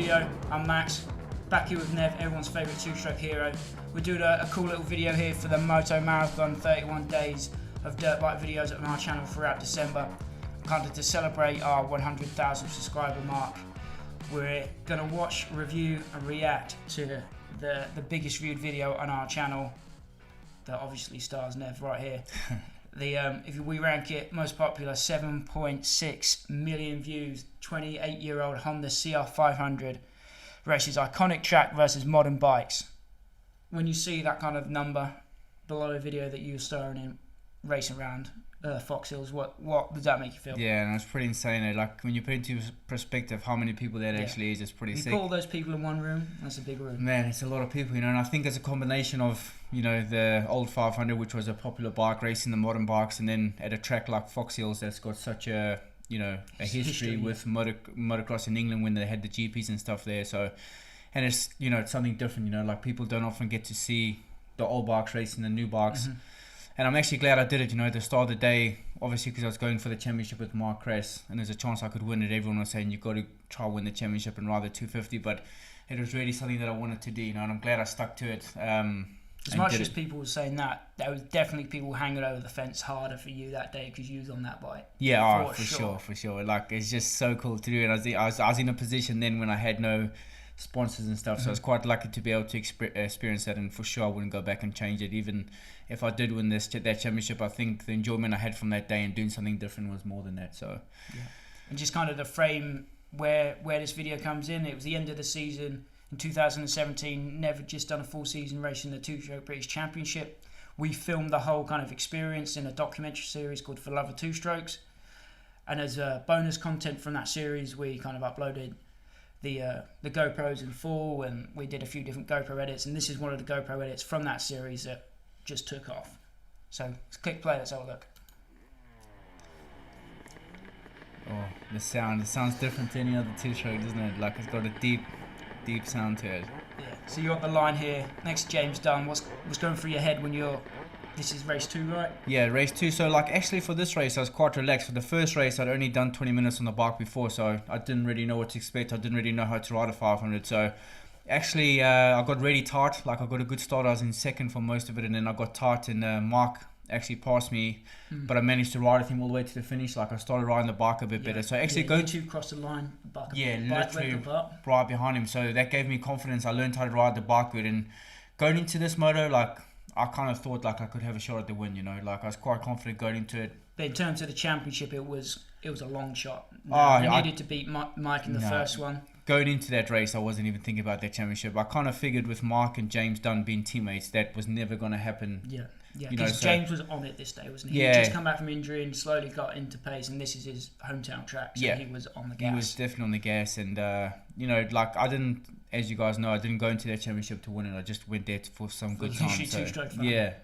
video. I'm Max, back here with Nev, everyone's favourite two-stroke hero. We're doing a cool little video here for the Moto Marathon, 31 days of dirt bike videos on our channel throughout December. Kind of to celebrate our 100,000 subscriber mark. We're going to watch, review and react to the biggest viewed video on our channel that obviously stars Nev right here. If we rank it, most popular, 7.6 million views, 28-year-old Honda CR500 races iconic track versus modern bikes. When you see that kind of number below a video that you're starring in, racing around Fox Hills, what does that make you feel? Yeah, and it's pretty insane. Like when you put into perspective how many people that actually is, it's pretty sick. You put all those people in one room, that's a big room. Man, it's a lot of people, and I think it's a combination of, the old 500, which was a popular bike racing the modern bikes, and then at a track like Fox Hills that's got such a history with motocross in England when they had the GPs and stuff there. So, and it's it's something different. Like people don't often get to see the old bikes racing the new bikes. Mm-hmm. And I'm actually glad I did it, at the start of the day, obviously because I was going for the championship with Mark Kress, and there's a chance I could win it. Everyone was saying, you've got to try win the championship and ride the 250, but it was really something that I wanted to do, and I'm glad I stuck to it. As much as people were saying that, there was definitely people hanging over the fence harder for you that day because you was on that bike. Yeah, for sure. Like, it's just so cool to do, and I was in a position then when I had no sponsors and stuff, so I was quite lucky to be able to experience that, and for sure I wouldn't go back and change it. Even if I did win that championship, I think the enjoyment I had from that day and doing something different was more than that. So and just kind of the frame where this video comes in, it was the end of the season in 2017. Nev had just done a full season racing the two-stroke British Championship. We filmed the whole kind of experience in a documentary series called For Love of Two Strokes, and as a bonus content from that series, we kind of uploaded the GoPros in full, and we did a few different GoPro edits, and this is one of the GoPro edits from that series that just took off. So let's click play, let's have a look. Oh, the sounds different to any other two-stroke, doesn't it? Like, it's got a deep sound to it. Yeah, so you're on the line here next to James Dunn. What's going through your head when this is race 2, right? Yeah, race 2. So, actually for this race, I was quite relaxed. For the first race, I'd only done 20 minutes on the bike before, so I didn't really know what to expect. I didn't really know how to ride a 500. So, actually, I got really tight. I got a good start. I was in second for most of it, and then I got tight, and Mark actually passed me, but I managed to ride with him all the way to the finish. I started riding the bike a bit better. So, actually, you two crossed the line. Literally right behind him. So, that gave me confidence. I learned how to ride the bike good, and going into this moto, I kind of thought I could have a shot at the win, I was quite confident going into it. But in terms of the championship, it was a long shot. You needed to beat Mike in the first one. Going into that race, I wasn't even thinking about that championship. I kind of figured with Mark and James Dunn being teammates, that was never going to happen. Yeah, because James was on it this day, wasn't he? Yeah. He just come back from injury and slowly got into pace, and this is his hometown track, so he was on the gas. He was definitely on the gas, and, I didn't, as you guys know, I didn't go into that championship to win it. I just went there for some good time. Two-stroke fun. Yeah.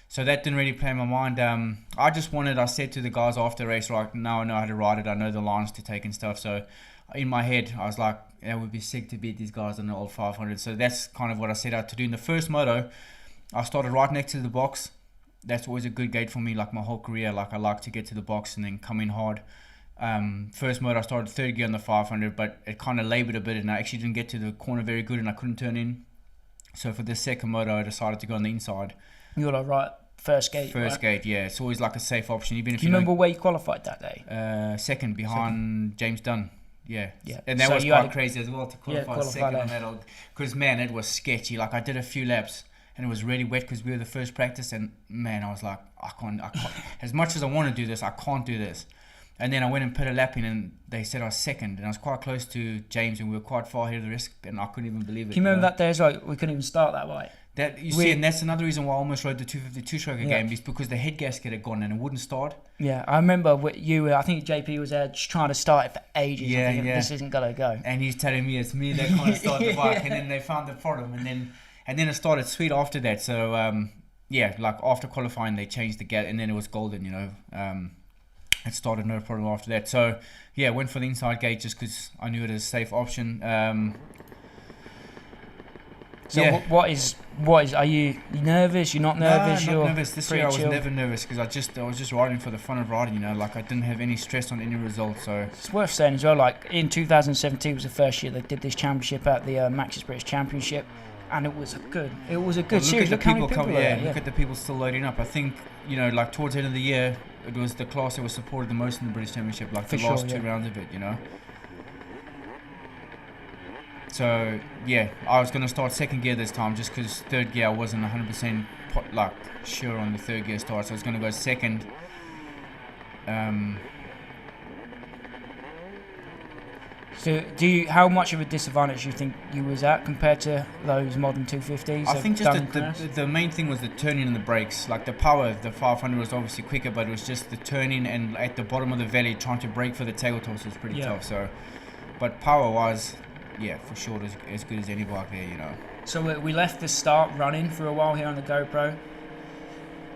So that didn't really play in my mind. I said to the guys after the race, now I know how to ride it. I know the lines to take and stuff. So in my head, I was like, it would be sick to beat these guys on the old 500. So that's kind of what I set out to do. In the first moto, I started right next to the box. That's always a good gate for me, my whole career. I like to get to the box and then come in hard. First moto, I started third gear on the 500, but it kind of laboured a bit, and I actually didn't get to the corner very good, and I couldn't turn in. So for the second moto, I decided to go on the inside. You were right, first gate. First gate, yeah. It's always a safe option, even if you remember where you qualified that day? Second, behind James Dunn. Yeah. And that so was quite crazy as well to qualify second on that old. Because man, it was sketchy. I did a few laps, and it was really wet because we were the first practice, and man, I was like, I can't. As much as I want to do this, I can't do this. And then I went and put a lap in, and they said I was second, and I was quite close to James, and we were quite far ahead of the rest, and I couldn't even believe it. Can you remember that day as well? We couldn't even start that way. And that's another reason why I almost rode the 252 stroke again, is because the head gasket had gone and it wouldn't start. Yeah, I remember I think JP was there just trying to start it for ages. Yeah, this isn't going to go. And he's telling me it's me that can't start the bike, and then they found the problem, and then it started sweet after that. So, after qualifying, they changed the gate, and then it was golden, It started no problem after that. So, went for the inside gate just because I knew it was a safe option. So Yeah. what is? Are you nervous? You're not nervous? No, You're not nervous. This pretty year I was chill? never nervous because I was just riding for the fun of riding, you know. Like I didn't have any stress on any result. So It's worth saying as well. Like in 2017 was the first year they did this championship at the Max's British Championship, and it was a good series. Look at the people how many come. people Look at the people still loading up. I think like towards the end of the year, it was the class that was supported the most in the British Championship. Like the last two rounds of it, you know. So yeah, I was gonna start second gear this time just because third gear I wasn't 100% like sure on the third gear start, so I was gonna go second. So how much of a disadvantage do you think you was at compared to those modern 250s? I think just the main thing was the turning and the brakes. Like the power, the 500 was obviously quicker, but it was just the turning and at the bottom of the valley trying to brake for the table toss was pretty tough. So, but power wise. Yeah, for sure, as good as any bike there, you know. So we left the start running for a while here on the GoPro,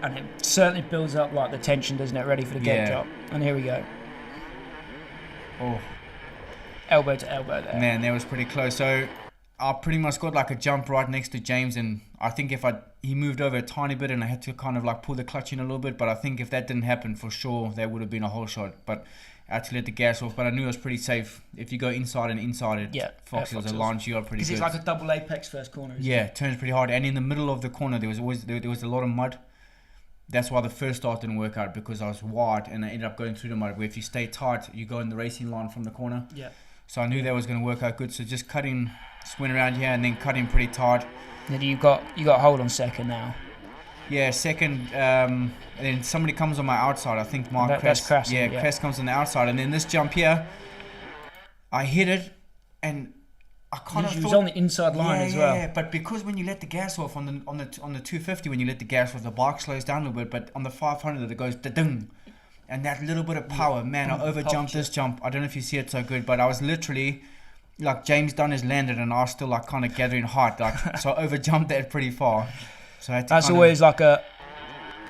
and it certainly builds up like the tension, doesn't it? Ready for the gate drop, and here we go. Oh, elbow to elbow there. Man, that was pretty close. So I pretty much got like a jump right next to James, and I think he moved over a tiny bit, and I had to kind of like pull the clutch in a little bit. But I think if that didn't happen, for sure, that would have been a whole shot. But I had to let the gas off, but I knew it was pretty safe. If you go inside it, Fox Hills, it lines you up pretty good. Because it's like a double apex first corner, isn't it turns pretty hard. And in the middle of the corner, there was a lot of mud. That's why the first start didn't work out, because I was wide and I ended up going through the mud. Where if you stay tight, you go in the racing line from the corner. Yeah. So I knew that was going to work out good. So just went around here and then cutting pretty tight. Then you got hold on second now. Yeah, second, and then somebody comes on my outside. I think Mark Crest. Crest comes on the outside, and then this jump here, I hit it, and I kind of thought... It was on the inside line as well. Yeah, but because when you let the gas off on the 250, when you let the gas off, the bike slows down a little bit, but on the 500 it goes da-dung. And that little bit of power, man, I over-jumped this jump. I don't know if you see it so good, but I was literally... Like, James Dunn has landed, and I was still, like, kind of gathering height. Like, so I over-jumped that pretty far. So that's always like a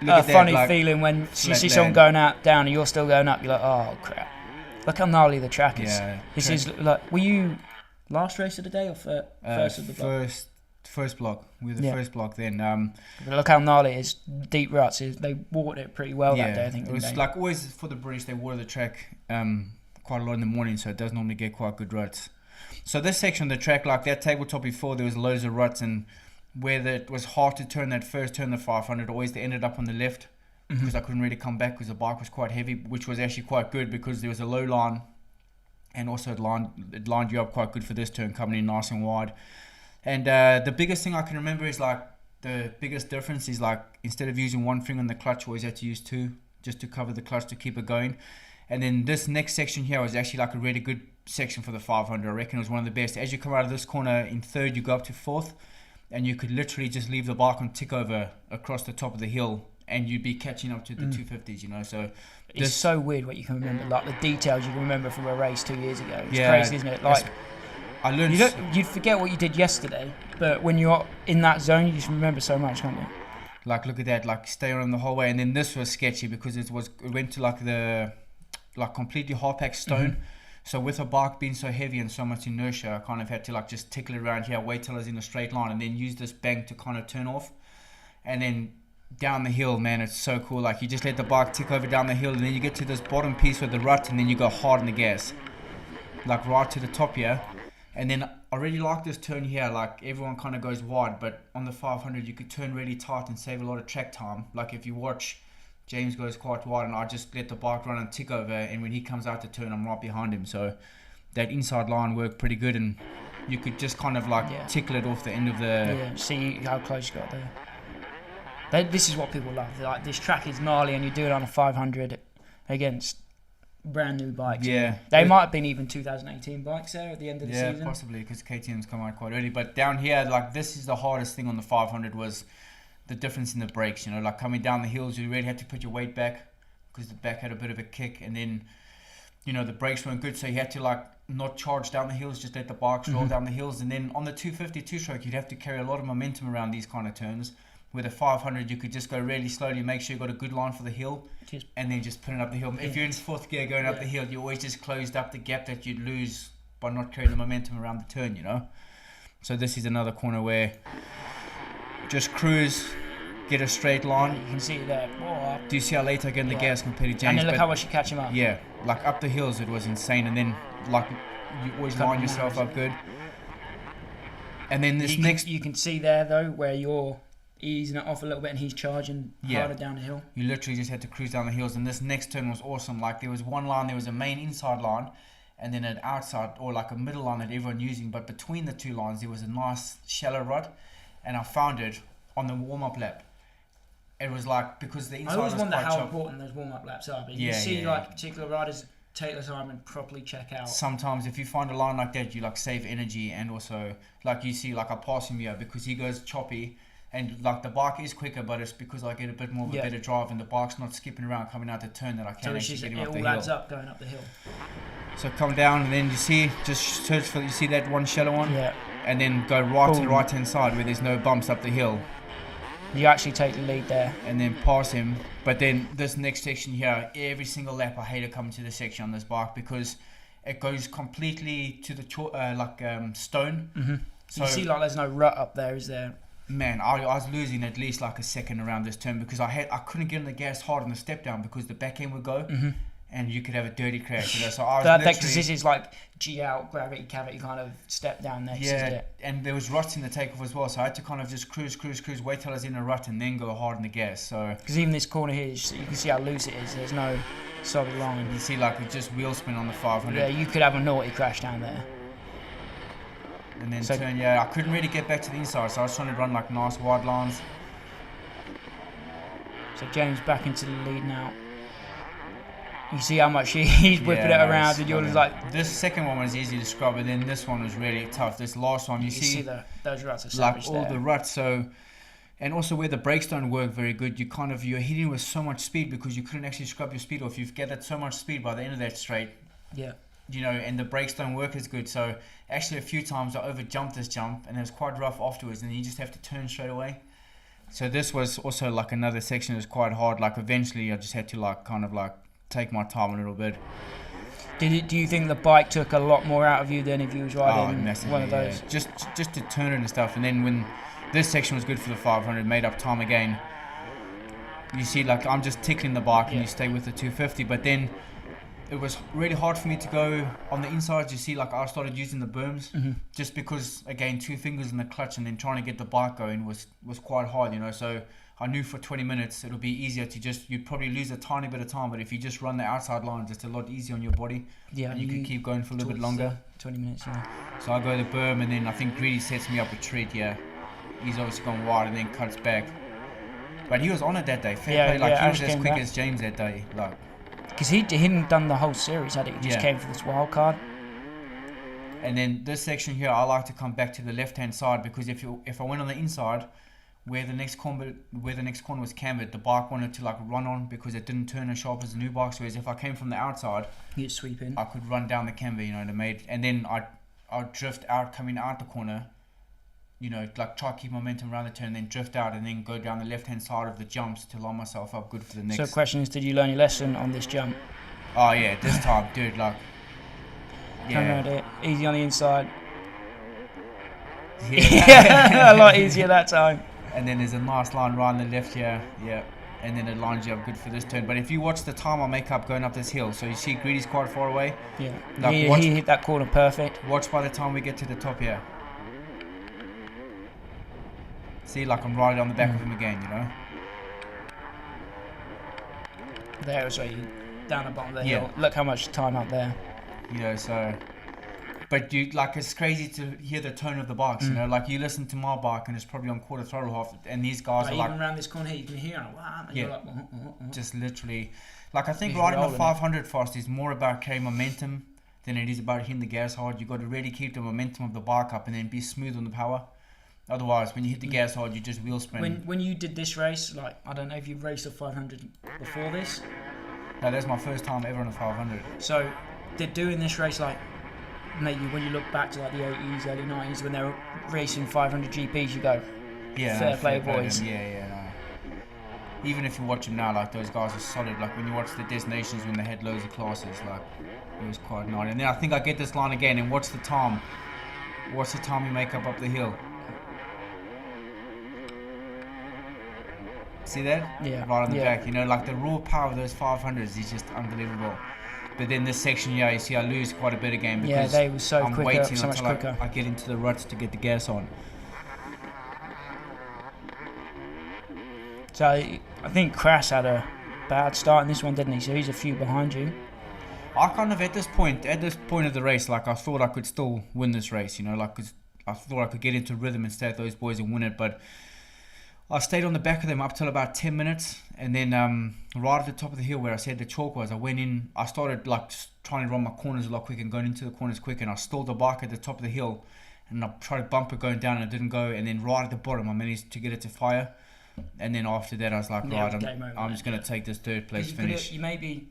funny feeling when you see someone going out down and you're still going up. You're like, oh crap! Look how gnarly the track is. Yeah, this is like. Were you last race of the day or first of the block? First block. We were the first block then. Look how gnarly it is. Deep ruts. They watered it pretty well that day. I think it was like always for the British. They water the track quite a lot in the morning, so it does normally get quite good ruts. So this section of the track, like that tabletop before, there was loads of ruts, and where it was hard to turn that first turn, the 500, always they ended up on the left, because I couldn't really come back because the bike was quite heavy, which was actually quite good because there was a low line, and also it lined you up quite good for this turn, coming in nice and wide. And the biggest thing I can remember is like the biggest difference is like instead of using one finger on the clutch, always had to use two just to cover the clutch to keep it going. And then this next section here was actually like a really good section for the 500. I reckon it was one of the best. As you come out of this corner in third, you go up to fourth, and you could literally just leave the bike on tick over across the top of the hill, and you'd be catching up to the 250s, you know. So it's so weird what you can remember, like the details you can remember from a race 2 years ago. It's crazy, isn't it? Like I learned. You'd forget what you did yesterday, but when you're in that zone, you just remember so much, can't you? Like look at that, like stay on the whole way, and then this was sketchy because it went to like completely hard packed stone. So with a bike being so heavy and so much inertia, I kind of had to like just tickle it around here, wait till I was in a straight line, and then use this bank to kind of turn off. And then down the hill, man, it's so cool. Like you just let the bike tick over down the hill, and then you get to this bottom piece with the rut, and then you go hard on the gas, like right to the top here. And then I really like this turn here. Like everyone kind of goes wide, but on the 500 you could turn really tight and save a lot of track time. Like if you watch, James goes quite wide, and I just let the bike run and tick over, and when he comes out the turn, I'm right behind him. So that inside line worked pretty good, and you could just kind of like tickle it off the end of the... Yeah, see how close you got there. This is what people love. Like this track is gnarly, and you do it on a 500 against brand new bikes. Yeah. They might have been even 2018 bikes there at the end of the season. Yeah, possibly, because KTM's come out quite early. But down here, like this is the hardest thing on the 500 was the difference in the brakes, you know, like coming down the hills, you really had to put your weight back because the back had a bit of a kick, and then, you know, the brakes weren't good, so you had to like not charge down the hills, just let the bikes roll down the hills. And then on the 250 two-stroke, you'd have to carry a lot of momentum around these kind of turns. With a 500, you could just go really slowly, make sure you got a good line for the hill, and then just put it up the hill. If you're in fourth gear going up the hill, you always just closed up the gap that you'd lose by not carrying the momentum around the turn, you know. So this is another corner where just cruise, get a straight line. You can see it there. Oh, Do you see how late I get in the gas compared to James? and then look But how much you catch him up. yeah, like up the hills it was insane, and then like you always line yourself up good. And then this you can see there though where you're easing it off a little bit and he's charging harder down the hill. You literally just had to cruise down the hills, and this next turn was awesome. Like there was one line, there was a main inside line, and then an outside or like a middle line that everyone using. But between the two lines there was a nice shallow rut, and I found it on the warm up lap. It was like because the inside. I always was wonder quite how choppy. important those warm up laps are. But you see like particular riders take the time and properly check out. Sometimes if you find a line like that, you like save energy, and also like you see like I pass him here because he goes choppy, and like the bike is quicker, but it's because I get a bit more of a better drive, and the bike's not skipping around coming out the turn that I can actually get him up the hill. It all adds up going up the hill. So come down, and then you see just search for, you see that one shallow one, and then go right to the right hand side where there's no bumps up the hill. You actually take the lead there. And then pass him. But then this next section here, every single lap I hate to come to this section on this bike because it goes completely to the stone. Mm-hmm. So you see like there's no rut up there, is there? Man, I was losing at least like a second around this turn because I couldn't get on the gas hard on the step down because the back end would go. Mm-hmm. And you could have a dirty crash, you know. So I was because this is like G out, gravity cavity kind of step down next. Yeah, and there was ruts in the takeoff as well, so I had to kind of just cruise, wait till I was in a rut, and then go hard on the gas. So because even this corner here, you can see how loose it is. There's no solid line. You see, like it just wheel spin on the 500. Yeah, you could have a naughty crash down there. And then turn, I couldn't really get back to the inside, so I was trying to run like nice wide lines. So James back into the lead now. You see how much he's whipping it around, and you're like... This second one was easy to scrub, and then this one was really tough. This last one, you see those ruts are savage like all the ruts. So, and also where the brakes don't work very good, you're hitting with so much speed because you couldn't actually scrub your speed off. You've gathered so much speed by the end of that straight. Yeah. You know, and the brakes don't work as good. So actually, a few times I over jumped this jump, and it was quite rough afterwards, and then you just have to turn straight away. So this was also like another section that was quite hard. Like eventually, I just had to like kind of like take my time a little bit. Do you think the bike took a lot more out of you than if you was riding one of those? Yeah. Just to turn it and stuff, and then when this section was good for the 500, made up time again. You see, like I'm just tickling the bike, and you stay with the 250. But then it was really hard for me to go on the inside. You see, like I started using the berms, just because again 2 fingers in the clutch, and then trying to get the bike going was quite hard, you know. So I knew for 20 minutes it'll be easier to you'd probably lose a tiny bit of time, but if you just run the outside lines, it's a lot easier on your body. Yeah, and you can keep going for a little bit longer. 20 minutes, yeah. So I go the berm, and then I think Greedy sets me up a treat, He's obviously gone wide and then cuts back. But he was on it that day, fair play. Like he was as quick as James that day. Like, because he hadn't done the whole series, had he? He just came for this wild card. And then this section here, I like to come back to the left-hand side because if I went on the inside, where the next corner was cambered, the bike wanted to like run on because it didn't turn as sharp as the new bikes. Whereas if I came from the outside, you'd sweep in. I could run down the camber, you know, and then I'd drift out coming out the corner, you know, like try to keep momentum around the turn, then drift out and then go down the left-hand side of the jumps to line myself up good for the next. So the question is, did you learn your lesson on this jump? Oh yeah, this time, dude, like. Come around it, easy on the inside. Yeah, a lot easier that time. And then there's a nice line right on the left here, and then it lines you up good for this turn. But if you watch the time I make up going up this hill, so you see Greedy's quite far away. Yeah, like he hit that corner perfect. Watch by the time we get to the top here. See, like I'm right on the back of him again, you know. There is where you down the bottom of the hill. Look how much time up there. You know, so. But it's crazy to hear the tone of the bikes, you know. Like you listen to my bike and it's probably on quarter throttle half, and these guys are like. Even around this corner here, you can hear it. Wow, and you're like, just literally, like I think riding the 500 fast is more about carrying momentum than it is about hitting the gas hard. You got to really keep the momentum of the bike up and then be smooth on the power. Otherwise, when you hit the gas hard, you just wheel spin. When you did this race, like I don't know if you've raced a 500 before this. No, that's my first time ever on a 500. So, they're doing this race like. Maybe when you look back to like the 80s, early 90s, when they were racing 500 GPs, you go, fair play, boys. No. Even if you watch them now, like those guys are solid. Like when you watch the Destinations when they had loads of classes, like it was quite nice. And then I think I get this line again and watch the time. what's the time you make up the hill? See that? Yeah. Right on the back. You know, like the raw power of those 500s is just unbelievable. But then this section, yeah, you see I lose quite a bit of game because they were so I'm quicker, waiting so much until quicker. I get into the ruts to get the gas on. So I think Crass had a bad start in this one, didn't he? So he's a few behind you. I kind of at this point of the race, like I thought I could still win this race, you know, like 'cause I thought I could get into rhythm and stay with those boys and win it, but I stayed on the back of them up till about 10 minutes, and then right at the top of the hill where I said the chalk was, I went in, I started like trying to run my corners a lot quicker and going into the corners quick, and I stalled the bike at the top of the hill, and I tried to bump it going down and it didn't go, and then right at the bottom I managed to get it to fire, and then after that I was like, right, I'm just going to take this third place finish. You may be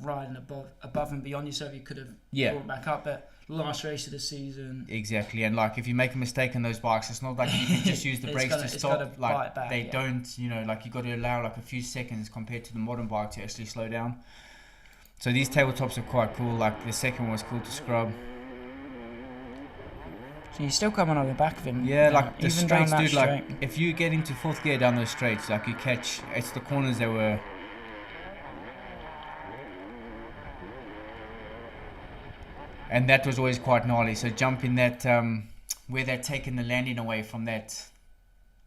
riding above and beyond yourself, you could have brought back up, but last race of the season. Exactly, and like if you make a mistake on those bikes, it's not like you can just use the brakes to stop. Like they don't, you know, like you got to allow like a few seconds compared to the modern bike to actually slow down. So these tabletops are quite cool. Like the second one was cool to scrub. So you're still coming on the back of him. Yeah, like the straights, dude. Like if you get into fourth gear down those straights, like you catch, it's the corners that were. And that was always quite gnarly. So jumping that, where they're taking the landing away from that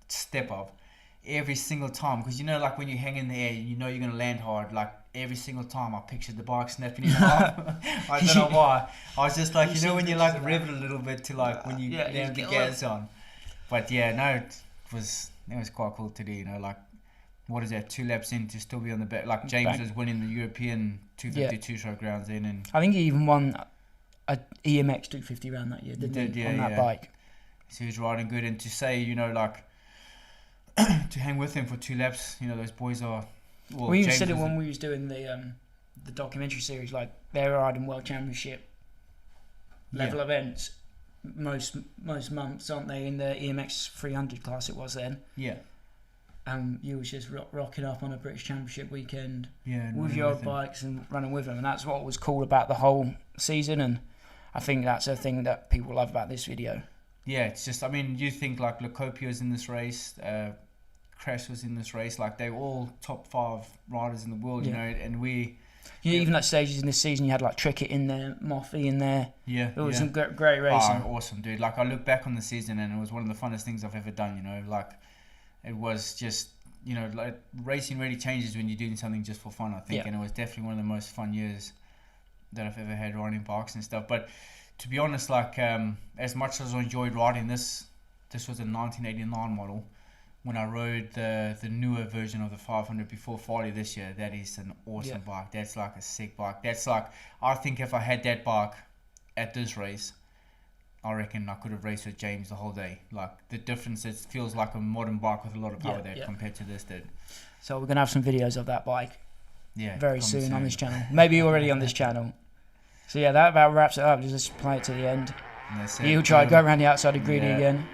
step up, every single time, because you know, like when you hang in the air, you know you're gonna land hard. Like every single time, I pictured the bike snapping in half. I don't know why. I was just like, you know, when you like rev it a little bit to like when you land the gas on. But yeah, no, it was quite cool to do. You know, like what is that? 2 laps in to still be on the back. Like James was winning the European 252 stroke rounds in, and I think he even won a EMX 250 round that year, didn't he, on that bike? So he was riding good, and to say, you know, like to hang with him for 2 laps, you know, those boys are. Well, we even said it when we was doing the documentary series, like they're riding World Championship level events most months, aren't they? In the EMX 300 class, it was then. Yeah. You was just rocking up on a British Championship weekend with your old bikes and running with them, and that's what was cool about the whole season, and I think that's a thing that people love about this video. Yeah, it's just, I mean, you think like Lacopio's in this race, Crash was in this race, like they're all top 5 riders in the world, you know, and we... even at stages in this season, you had like Trickett in there, Moffey in there. Yeah. It was some great racing. Oh, awesome, dude. Like I look back on the season and it was one of the funnest things I've ever done, you know, like it was just, you know, like racing really changes when you're doing something just for fun, I think, and it was definitely one of the most fun years that I've ever had riding bikes and stuff. But to be honest, like as much as I enjoyed riding this was a 1989 model. When I rode the newer version of the 500 before Farley this year, that is an awesome bike. That's like a sick bike. That's like, I think if I had that bike at this race, I reckon I could have raced with James the whole day. Like the difference, it feels like a modern bike with a lot of power compared to this did. So we're gonna have some videos of that bike. Yeah. Very soon on this channel. Maybe already on this channel. So yeah, that about wraps it up. Just play it to the end. He'll try to go around the outside of Greedy again.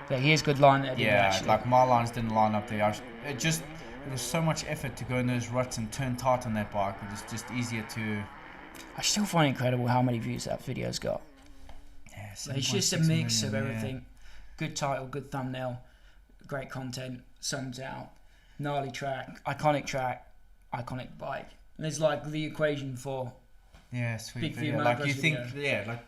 Yeah, he has good line there. Yeah, like my lines didn't line up there. It was so much effort to go in those ruts and turn tight on that bike. It was just easier to. I still find it incredible how many views that video's got. Yeah, it's just a mix of everything. Yeah. Good title, good thumbnail, great content, sums out, gnarly track, iconic bike. And there's like the equation for. Yeah, sweet big video. Like you think,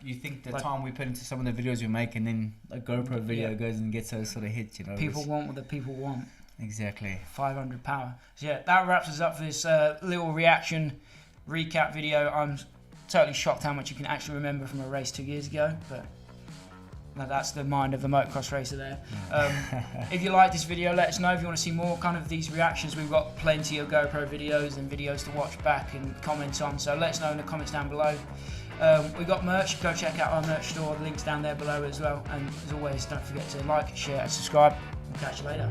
you think the time we put into some of the videos we make, and then a GoPro video goes and gets those sort of hits, you know. People want what the people want. Exactly. 500 power. So yeah, that wraps us up for this little reaction recap video. I'm totally shocked how much you can actually remember from a race 2 years ago, but that's the mind of the motocross racer there. If you like this video, let us know. If you want to see more kind of these reactions, we've got plenty of GoPro videos and videos to watch back and comment on, so let us know in the comments down below. We've got merch. Go check out our merch store. The link's down there below as well, and as always, don't forget to like, share and subscribe. We'll catch you later.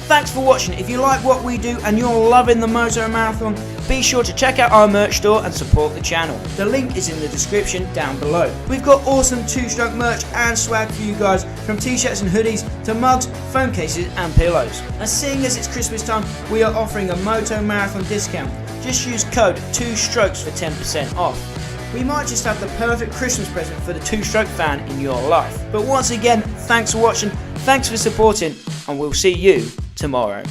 Thanks for watching. If you like what we do and you're loving the Moto Marathon, be sure to check out our merch store and support the channel. The link is in the description down below. We've got awesome 2-stroke merch and swag for you guys, from t-shirts and hoodies to mugs, phone cases and pillows. And seeing as it's Christmas time, we are offering a Moto Marathon discount. Just use code 2strokes for 10% off. we might just have the perfect Christmas present for the two-stroke fan in your life. But once again, thanks for watching, thanks for supporting, and we'll see you tomorrow.